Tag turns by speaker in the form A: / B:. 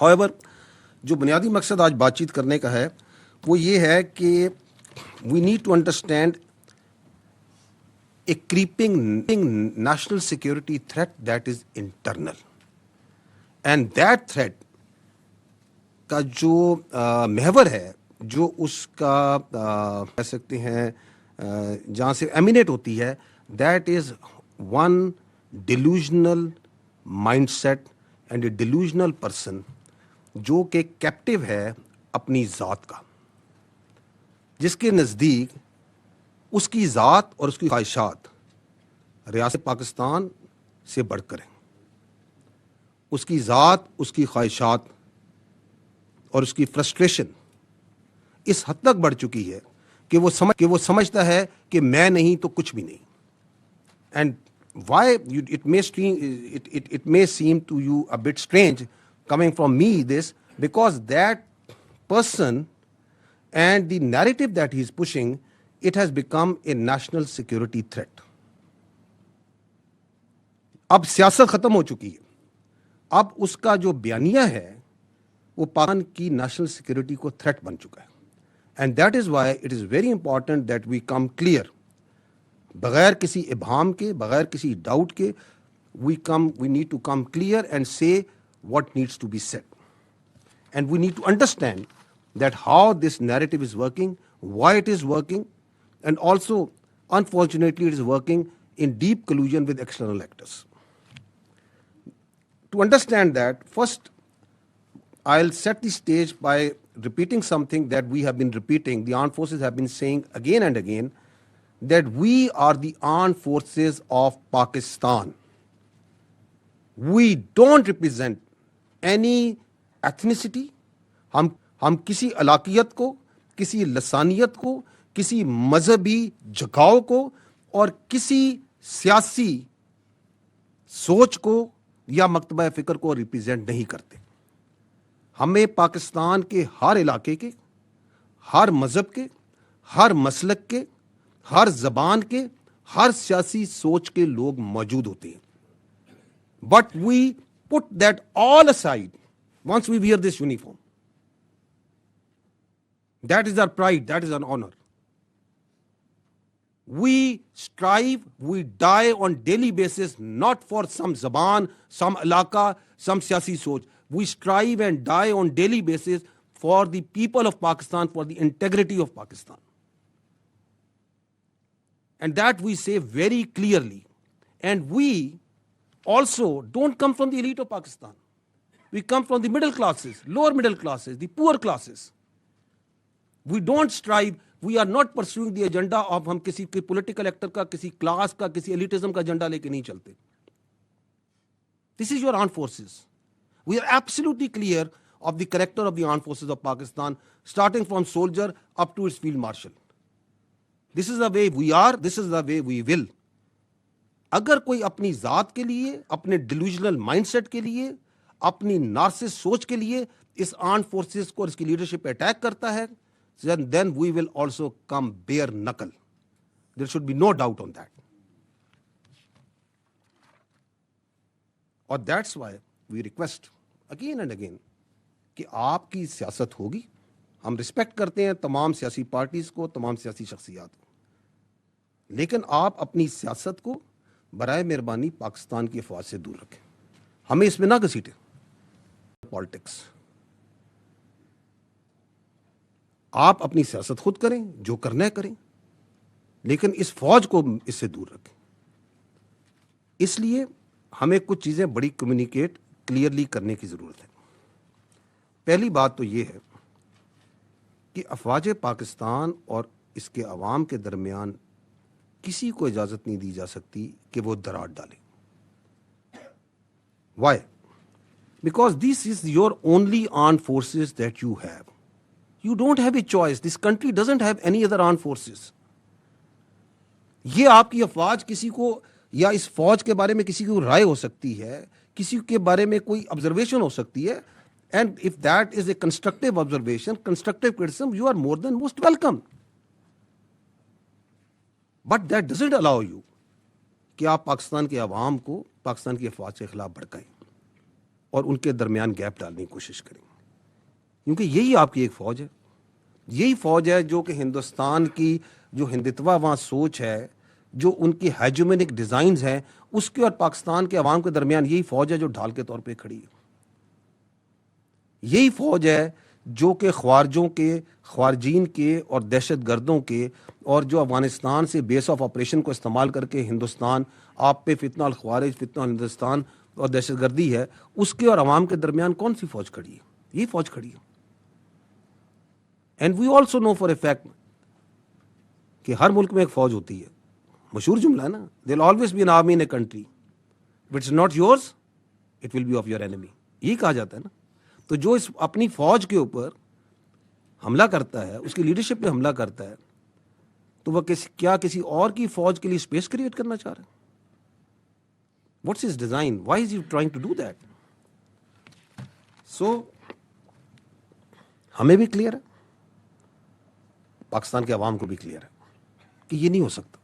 A: However, جو بنیادی مقصد آج بات چیت کرنے کا ہے وہ یہ ہے کہ we need to understand a creeping national security threat that is internal. And that threat کا جو محور ہے, جو اس کا کہہ سکتے ہیں جہاں سے ایمینیٹ ہوتی ہے, that is one delusional mindset and a delusional person جو کہ کیپٹیو ہے اپنی ذات کا, جس کے نزدیک اس کی ذات اور اس کی خواہشات ریاست پاکستان سے بڑھ کر ہیں. اس کی ذات, اس کی خواہشات اور اس کی فرسٹریشن اس حد تک بڑھ چکی ہے کہ وہ سمجھتا ہے کہ میں نہیں تو کچھ بھی نہیں. And why it may seem to you a bit strange coming from me this, because that person and the narrative that he is pushing, it has become a national security threat. اب سیاست ختم ہو چکی ہے, اب اس کا جو بیانیہ ہے وہ پاکستان کی نیشنل سیکورٹی کو تھریٹ بن چکا ہے. And that is why it is very important that we come clear, بغیر کسی ابہام کے, بغیر کسی ڈاؤٹ کے, we need to come clear and say what needs to be said. And we need to understand that how this narrative is working, why it is working, and also, unfortunately, it is working in deep collusion with external actors. To understand that, first, I'll set the stage by repeating something that we have been repeating, the armed forces have been saying again and again, that we are the armed forces of Pakistan. We don't represent any ethnicity. ہم کسی علاقیت کو, کسی لسانیت کو, کسی مذہبی جھکاؤ کو اور کسی سیاسی سوچ کو یا مکتبہ فکر کو ریپرزینٹ نہیں کرتے. ہمیں پاکستان کے ہر علاقے کے, ہر مذہب کے, ہر مسلک کے, ہر زبان کے, ہر سیاسی سوچ کے لوگ موجود ہوتے ہیں. But we put that all aside once we wear this uniform. That is our pride, that is our honor. We strive, we die on daily basis, not for some zaban, some alaka, some siyasi soch. We strive and die on daily basis for the people of Pakistan, for the integrity of Pakistan. And that we say very clearly. And we also don't come from the elite of Pakistan. We come from the middle classes, lower middle classes, the poor classes. We don't strive, we are not pursuing the agenda of ہم کسی political actor کا, کسی class کا, کسی elitism کا agenda لے کے نہیں چلتے. This is your armed forces. We are absolutely clear of the character of the armed forces of Pakistan, starting from soldier up to its field marshal. This is the way we are, this is the way we will. اگر کوئی اپنی ذات کے لیے, اپنے delusional mind set کے لیے, اپنی نارسس سوچ کے لیے اس آرم فورسز کو اور اس کی لیڈرشپ پہ اٹیک کرتا ہے, then we will also come bare knuckle. There should be no doubt on that. اور that's why we request again and again کہ آپ کی سیاست ہوگی. ہم رسپیکٹ کرتے ہیں تمام سیاسی پارٹیز کو, تمام سیاسی شخصیات کو, لیکن آپ اپنی سیاست کو برائے مہربانی پاکستان کی افواج سے دور رکھیں. ہمیں اس میں نہ گھسیٹیں. پالیٹکس, آپ اپنی سیاست خود کریں, جو کرنا ہے کریں, لیکن اس فوج کو اس سے دور رکھیں. اس لیے ہمیں کچھ چیزیں بڑی کمیونیکیٹ کلیئرلی کرنے کی ضرورت ہے. پہلی بات تو یہ ہے کہ افواج پاکستان اور اس کے عوام کے درمیان کسی کو اجازت نہیں دی جا سکتی کہ وہ دراڑ ڈالے. Why? Because this is your only armed forces that you have. You don't have a choice. This country doesn't have any other armed forces. یہ آپ کی افواج کسی کو, یا اس فوج کے بارے میں کسی کو رائے ہو سکتی ہے, کسی کے بارے میں کوئی observation ہو سکتی ہے, and if that is a constructive observation, constructive criticism, you are more than most welcome. But that doesn't allow you کہ آپ پاکستان کے عوام کو پاکستان کی افواج کے خلاف بھڑکائیں. اور ان کے درمیان گیپ ڈالنے کی کوشش کریں گے، کیونکہ یہی آپ کی ایک فوج ہے. یہی فوج ہے جو کہ ہندوستان کی جو ہندتوا وہاں سوچ ہے، جو ان کی ہیجومینک ڈیزائنز ہیں، اس کے اور پاکستان کے عوام کے درمیان یہی فوج ہے جو ڈھال کے طور پہ کھڑی ہے. یہی فوج ہے جو کہ خوارجوں کے، خوارجین کے اور دہشت گردوں کے، اور جو افغانستان سے بیس آف آپریشن کو استعمال کر کے ہندوستان آپ پہ فتنہ الخوارج، فتنہ ہندوستان اور دہشت گردی ہے، اس کے اور عوام کے درمیان کون سی فوج کھڑی ہے؟ یہی فوج کھڑی ہے. And we also know for a fact کہ ہر ملک میں ایک فوج ہوتی ہے. مشہور جملہ ہے نا، there always be an army in a country, if it's not yours it will be of your enemy. یہی کہا جاتا ہے نا. تو جو اس اپنی فوج کے اوپر حملہ کرتا ہے، اس کی لیڈرشپ پہ حملہ کرتا ہے، تو وہ کیا کسی اور کی فوج کے لیے اسپیس کریٹ کرنا چاہ رہا ہے؟ What's his design? Why is he trying to do that? So ہمیں بھی کلیئر ہے، پاکستان کے عوام کو بھی کلیئر ہے کہ یہ نہیں ہو سکتا.